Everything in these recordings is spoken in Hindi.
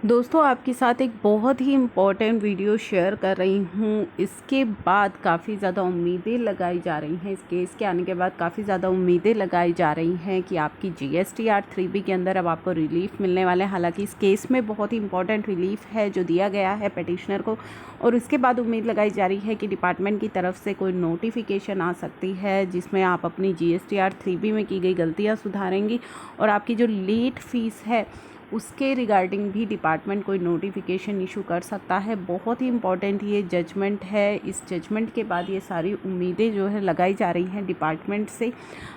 दोस्तों आपके साथ एक बहुत ही इम्पोर्टेंट वीडियो शेयर कर रही हूँ। इसके बाद काफ़ी ज़्यादा उम्मीदें लगाई जा रही हैं, इस केस के आने के बाद काफ़ी ज़्यादा उम्मीदें लगाई जा रही हैं कि आपकी जीएसटीआर 3B के अंदर अब आपको रिलीफ मिलने वाला है। हालांकि इस केस में बहुत ही इम्पोर्टेंट रिलीफ है जो दिया गया है पिटिशनर को, और उसके बाद उम्मीद लगाई जा रही है कि डिपार्टमेंट की तरफ से कोई नोटिफिकेशन आ सकती है जिसमें आप अपनी जीएसटीआर 3B में की गई गलतियाँ सुधारेंगी, और आपकी जो लेट फीस है उसके रिगार्डिंग भी डिपार्टमेंट कोई नोटिफिकेशन इशू कर सकता है। बहुत ही इम्पॉर्टेंट ये जजमेंट है। इस जजमेंट के बाद ये सारी उम्मीदें जो है लगाई जा रही हैं डिपार्टमेंट से।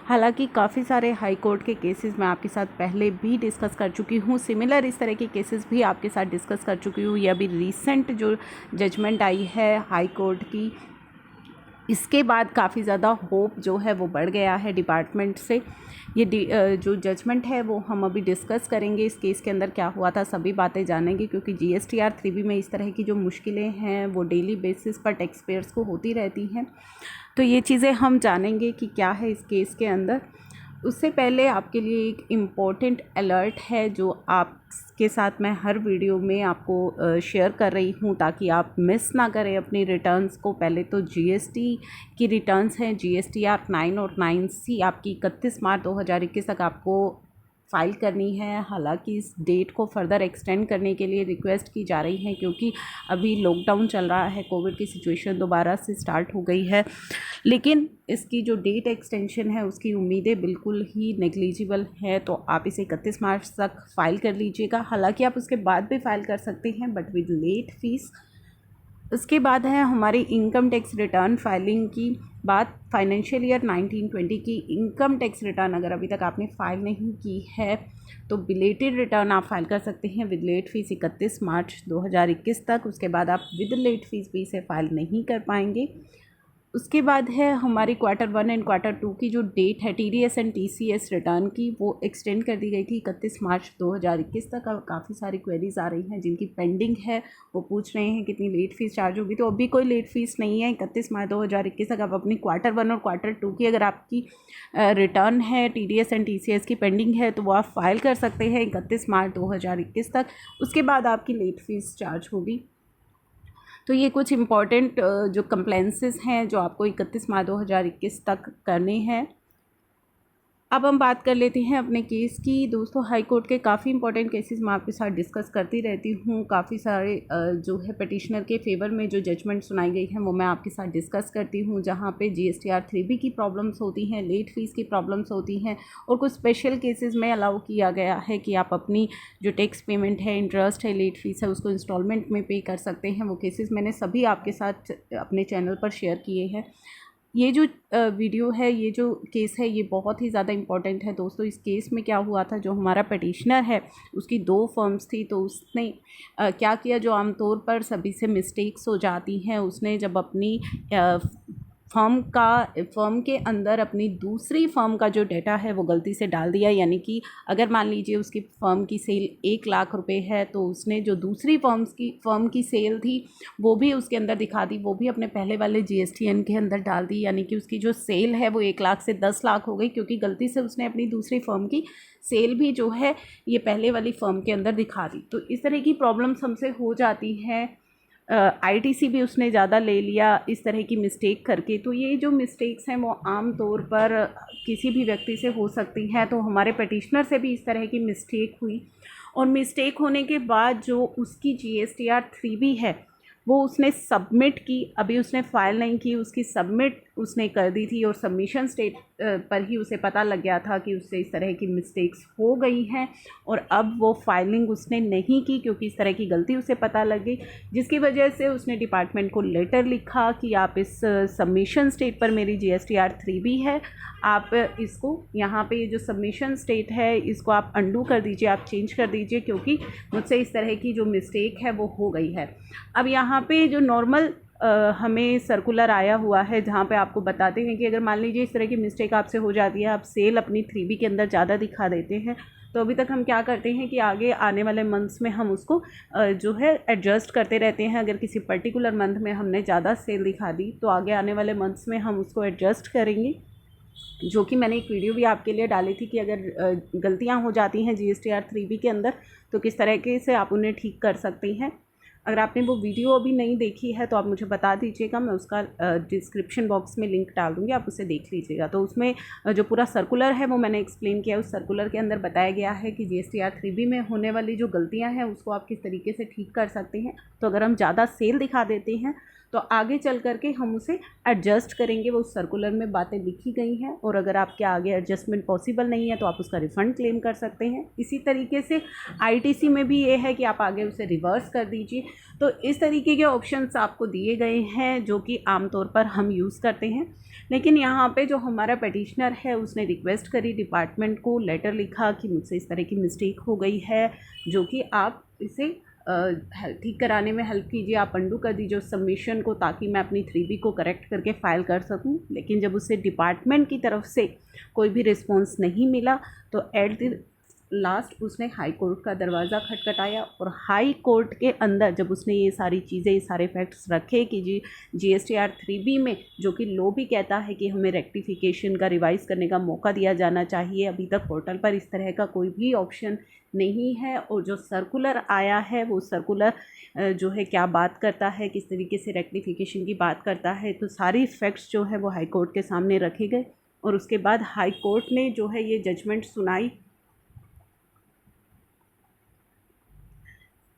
हालांकि काफ़ी सारे हाई कोर्ट के केसेस मैं आपके साथ पहले भी डिस्कस कर चुकी हूँ, सिमिलर इस तरह के केसेस भी आपके साथ डिस्कस कर चुकी हूँ। ये अभी रिसेंट जो जजमेंट आई है हाई कोर्ट की, इसके बाद काफ़ी ज़्यादा होप जो है वो बढ़ गया है डिपार्टमेंट से। ये जो जजमेंट है वो हम अभी डिस्कस करेंगे, इस केस के अंदर क्या हुआ था सभी बातें जानेंगे, क्योंकि जीएसटीआर 3B में इस तरह की जो मुश्किलें हैं वो डेली बेसिस पर टैक्स पेयर्स को होती रहती हैं। तो ये चीज़ें हम जानेंगे कि क्या है इस केस के अंदर। उससे पहले आपके लिए एक इम्पॉर्टेंट अलर्ट है जो आपके साथ मैं हर वीडियो में आपको शेयर कर रही हूँ ताकि आप मिस ना करें अपनी रिटर्न्स को। पहले तो जीएसटी की रिटर्न्स हैं, जीएसटीआर 9 और 9C आपकी 31 मार्च 2021 तक आपको फ़ाइल करनी है। हालांकि इस डेट को फर्दर एक्सटेंड करने के लिए रिक्वेस्ट की जा रही है क्योंकि अभी लॉकडाउन चल रहा है, कोविड की सिचुएशन दोबारा से स्टार्ट हो गई है। लेकिन इसकी जो डेट एक्सटेंशन है उसकी उम्मीदें बिल्कुल ही नेग्लिजिबल है, तो आप इसे 31 मार्च तक फ़ाइल कर लीजिएगा। हालांकि आप उसके बाद भी फ़ाइल कर सकते हैं बट विद लेट फीस। उसके बाद है हमारी इनकम टैक्स रिटर्न फाइलिंग की बात। फाइनेंशियल ईयर 1920 की इनकम टैक्स रिटर्न अगर अभी तक आपने फ़ाइल नहीं की है तो बिलेटेड रिटर्न आप फाइल कर सकते हैं विद लेट फीस 31 मार्च 2021 तक। उसके बाद आप विद लेट फीस भी इसे फ़ाइल नहीं कर पाएंगे। उसके बाद है हमारी Q1 एंड Q2 की जो डेट है TDS एंड TCS रिटर्न की, वो एक्सटेंड कर दी गई थी 31 मार्च 2021 तक। अब काफ़ी सारी क्वेरीज आ रही हैं जिनकी पेंडिंग है, वो पूछ रहे हैं कितनी लेट फीस चार्ज होगी। तो अभी कोई लेट फीस नहीं है। 31 मार्च 2021 तक आप अपनी Q1 और Q2 की अगर आपकी रिटर्न है TDS एंड TCS की पेंडिंग है तो वो आप फाइल कर सकते हैं 31 मार्च 2021 तक। उसके बाद आपकी लेट फीस चार्ज होगी। तो ये कुछ इम्पॉर्टेंट जो कंप्लेंसेस हैं जो आपको 31 मार्च 2021 तक करने हैं। अब हम बात कर लेते हैं अपने केस की। दोस्तों हाई कोर्ट के काफ़ी इंपॉर्टेंट केसेस मैं आपके साथ डिस्कस करती रहती हूँ। काफ़ी सारे जो है पिटिशनर के फेवर में जो जजमेंट सुनाई गई हैं वो मैं आपके साथ डिस्कस करती हूँ, जहाँ पे जीएसटीआर 3B की प्रॉब्लम्स होती हैं, लेट फीस की प्रॉब्लम्स होती हैं, और कुछ स्पेशल केसेस में अलाउ किया गया है कि आप अपनी जो टैक्स पेमेंट है, इंटरेस्ट है, लेट फीस है, उसको इंस्टॉलमेंट में पे कर सकते हैं। वो केसेस मैंने सभी आपके साथ अपने चैनल पर शेयर किए हैं। ये जो वीडियो है, ये जो केस है, ये बहुत ही ज़्यादा इम्पॉर्टेंट है। दोस्तों इस केस में क्या हुआ था, जो हमारा पिटिशनर है उसकी 2 फर्म्स थी, तो उसने क्या किया जो आमतौर पर सभी से मिस्टेक्स हो जाती हैं। उसने जब अपनी फर्म के अंदर अपनी दूसरी फर्म का जो डेटा है वो गलती से डाल दिया। यानी कि अगर मान लीजिए उसकी फर्म की सेल 1 लाख रुपए है तो उसने जो दूसरी फर्म की सेल थी वो भी उसके अंदर दिखा दी, वो भी अपने पहले वाले GSTN के अंदर डाल दी। यानी कि उसकी जो सेल है वो 1 लाख से 10 लाख हो गई, क्योंकि गलती से उसने अपनी दूसरी फर्म की सेल भी जो है ये पहले वाली फर्म के अंदर दिखा दी। तो इस तरह की प्रॉब्लम्स हमसे हो जाती हैं। ITC भी उसने ज़्यादा ले लिया इस तरह की मिस्टेक करके। तो ये जो मिस्टेक्स हैं वो आम तौर पर किसी भी व्यक्ति से हो सकती हैं। तो हमारे पिटिशनर से भी इस तरह की मिस्टेक हुई, और मिस्टेक होने के बाद जो उसकी GSTR 3B है वो उसने सबमिट की। अभी उसने फ़ाइल नहीं की, उसकी सबमिट उसने कर दी थी, और सबमिशन स्टेट पर ही उसे पता लग गया था कि उससे इस तरह की मिस्टेक्स हो गई हैं, और अब वो फाइलिंग उसने नहीं की क्योंकि इस तरह की गलती उसे पता लग गई, जिसकी वजह से उसने डिपार्टमेंट को लेटर लिखा कि आप इस सबमिशन स्टेट पर मेरी GSTR 3B है, आप इसको यहाँ पे ये जो सबमिशन स्टेट है इसको आप अंडू कर दीजिए, आप चेंज कर दीजिए, क्योंकि मुझसे इस तरह की जो मिस्टेक है वो हो गई है। अब यहाँ पे जो नॉर्मल हमें सर्कुलर आया हुआ है जहाँ पे आपको बताते हैं कि अगर मान लीजिए इस तरह की मिस्टेक आपसे हो जाती है, आप सेल अपनी 3B के अंदर ज़्यादा दिखा देते हैं, तो अभी तक हम क्या करते हैं कि आगे आने वाले मंथ्स में हम उसको जो है एडजस्ट करते रहते हैं। अगर किसी पर्टिकुलर मंथ में हमने ज़्यादा सेल दिखा दी तो आगे आने वाले मंथ्स में हम उसको एडजस्ट करेंगे। जो कि मैंने एक वीडियो भी आपके लिए डाली थी कि अगर गलतियां हो जाती हैं GSTR 3B के अंदर तो किस तरीके से आप उन्हें ठीक कर सकती हैं। अगर आपने वो वीडियो अभी नहीं देखी है तो आप मुझे बता दीजिएगा, मैं उसका डिस्क्रिप्शन बॉक्स में लिंक डाल दूँगी, आप उसे देख लीजिएगा। तो उसमें जो पूरा सर्कुलर है वो मैंने एक्सप्लेन किया। उस सर्कुलर के अंदर बताया गया है कि GSTR 3B में होने वाली जो गलतियाँ हैं उसको आप किस तरीके से ठीक कर सकते हैं। तो अगर हम ज़्यादा सेल दिखा देते हैं तो आगे चल कर के हम उसे एडजस्ट करेंगे, वो उस सर्कुलर में बातें लिखी गई हैं, और अगर आपके आगे एडजस्टमेंट पॉसिबल नहीं है तो आप उसका रिफ़ंड क्लेम कर सकते हैं। इसी तरीके से ITC में भी ये है कि आप आगे उसे रिवर्स कर दीजिए। तो इस तरीके के ऑप्शंस आपको दिए गए हैं जो कि आमतौर पर हम यूज़ करते हैं। लेकिन यहाँ पे जो हमारा पेटिशनर है उसने रिक्वेस्ट करी डिपार्टमेंट को, लेटर लिखा कि मुझसे इस तरह की मिस्टेक हो गई है, जो कि आप इसे ठीक कराने में हेल्प कीजिए, आप अंडू कर दीजिए उस सबमिशन को, ताकि मैं अपनी 3B को करेक्ट करके फ़ाइल कर सकूं। लेकिन जब उसे डिपार्टमेंट की तरफ से कोई भी रिस्पॉन्स नहीं मिला तो एट द लास्ट उसने हाई कोर्ट का दरवाज़ा खटखटाया, और हाई कोर्ट के अंदर जब उसने ये सारी चीज़ें, ये सारे फैक्ट्स रखे कि GSTR 3B में जो कि लॉ भी कहता है कि हमें रेक्टिफिकेशन का रिवाइज़ करने का मौका दिया जाना चाहिए, अभी तक पोर्टल पर इस तरह का कोई भी ऑप्शन नहीं है। और जो सर्कुलर आया है वो सर्कुलर जो है क्या बात करता है, किस तरीके से रेक्टिफिकेशन की बात करता है, तो सारी फैक्ट्स जो है वो हाई कोर्ट के सामने रखे गए। और उसके बाद हाई कोर्ट ने जो है ये जजमेंट सुनाई,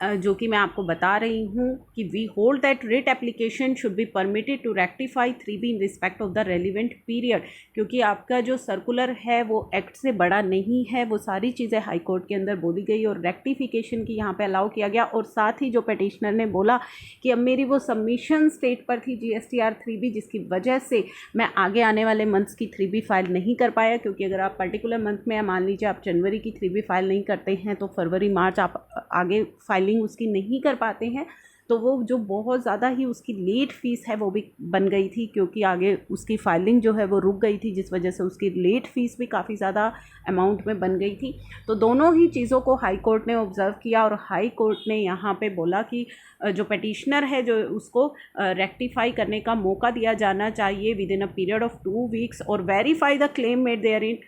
जो कि मैं आपको बता रही हूँ कि we hold that writ application should be permitted to rectify 3B in respect of the relevant period. क्योंकि आपका जो सर्कुलर है वो एक्ट से बड़ा नहीं है, वो सारी चीज़ें हाई कोर्ट के अंदर बोली गई और रेक्टिफिकेशन की यहाँ पे अलाउ किया गया। और साथ ही जो पिटिशनर ने बोला कि अब मेरी वो सबमिशन स्टेट पर थी GSTR 3B, जिसकी वजह से मैं आगे आने वाले मंथ्स की 3B फाइल नहीं कर पाया। क्योंकि अगर आप पर्टिकुलर मंथ में, मान लीजिए आप जनवरी की 3B फाइल नहीं करते हैं तो फरवरी मार्च आप आगे फाइलिंग उसकी नहीं कर पाते हैं, तो वो जो बहुत ज़्यादा ही उसकी लेट फीस है वो भी बन गई थी, क्योंकि आगे उसकी फाइलिंग जो है वो रुक गई थी, जिस वजह से उसकी लेट फीस भी काफ़ी ज़्यादा अमाउंट में बन गई थी। तो दोनों ही चीज़ों को हाई कोर्ट ने ऑब्ज़र्व किया और हाई कोर्ट ने यहाँ पे बोला कि जो पिटिशनर है जो उसको रेक्टिफाई करने का मौका दिया जाना चाहिए within a period of 2 weeks, और verify the claim made therein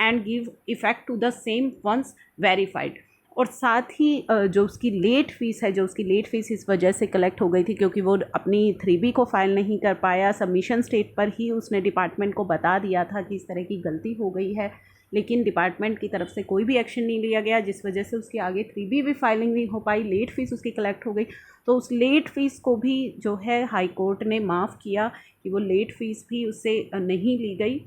and give effect to the same once verified. और साथ ही जो उसकी लेट फ़ीस है, जो उसकी लेट फ़ीस इस वजह से कलेक्ट हो गई थी क्योंकि वो अपनी 3B को फाइल नहीं कर पाया, सबमिशन स्टेट पर ही उसने डिपार्टमेंट को बता दिया था कि इस तरह की गलती हो गई है, लेकिन डिपार्टमेंट की तरफ से कोई भी एक्शन नहीं लिया गया, जिस वजह से उसकी आगे 3B भी फाइलिंग नहीं हो पाई, लेट फ़ीस उसकी कलेक्ट हो गई। तो उस लेट फ़ीस को भी जो है हाई कोर्ट ने माफ़ किया कि वो लेट फ़ीस भी उससे नहीं ली गई।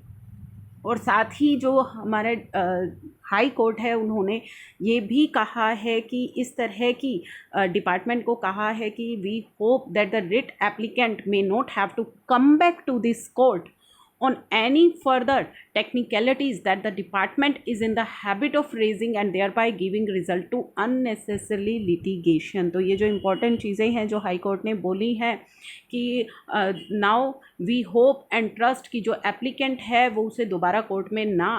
और साथ ही जो हमारे हाई कोर्ट है उन्होंने ये भी कहा है कि इस तरह की डिपार्टमेंट को कहा है कि we hope that the writ applicant may not have to come back to this court on any further technicalities that the department is in the habit of raising and thereby giving result to unnecessarily litigation। तो ये जो इम्पोर्टेंट चीज़ें हैं जो हाई कोर्ट ने बोली हैं कि now we hope and trust कि जो एप्लीकेंट है वो उसे दोबारा कोर्ट में ना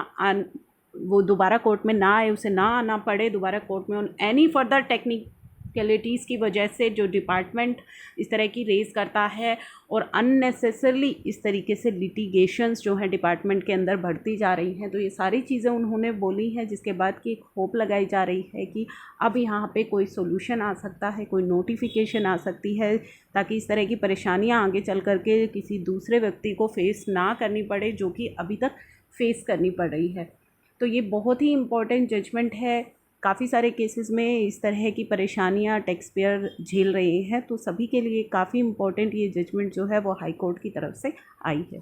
आए, उसे ना आना पड़े दोबारा कोर्ट में ऑन एनी फर्दर टेक्निकलिटीज़ की वजह से जो डिपार्टमेंट इस तरह की रेज़ करता है, और अननेसेसरली इस तरीके से लिटिगेशंस जो है डिपार्टमेंट के अंदर बढ़ती जा रही हैं। तो ये सारी चीज़ें उन्होंने बोली हैं, जिसके बाद की एक होप लगाई जा रही है कि अब यहाँ पे कोई सोल्यूशन आ सकता है, कोई नोटिफिकेशन आ सकती है, ताकि इस तरह की परेशानियाँ आगे चल कर के किसी दूसरे व्यक्ति को फेस ना करनी पड़े जो कि अभी तक फेस करनी पड़ रही है। तो ये बहुत ही इम्पॉर्टेंट जजमेंट है। काफ़ी सारे केसेस में इस तरह की परेशानियां टैक्स पेयर झेल रहे हैं, तो सभी के लिए काफ़ी इम्पॉर्टेंट ये जजमेंट जो है वो हाई कोर्ट की तरफ से आई है।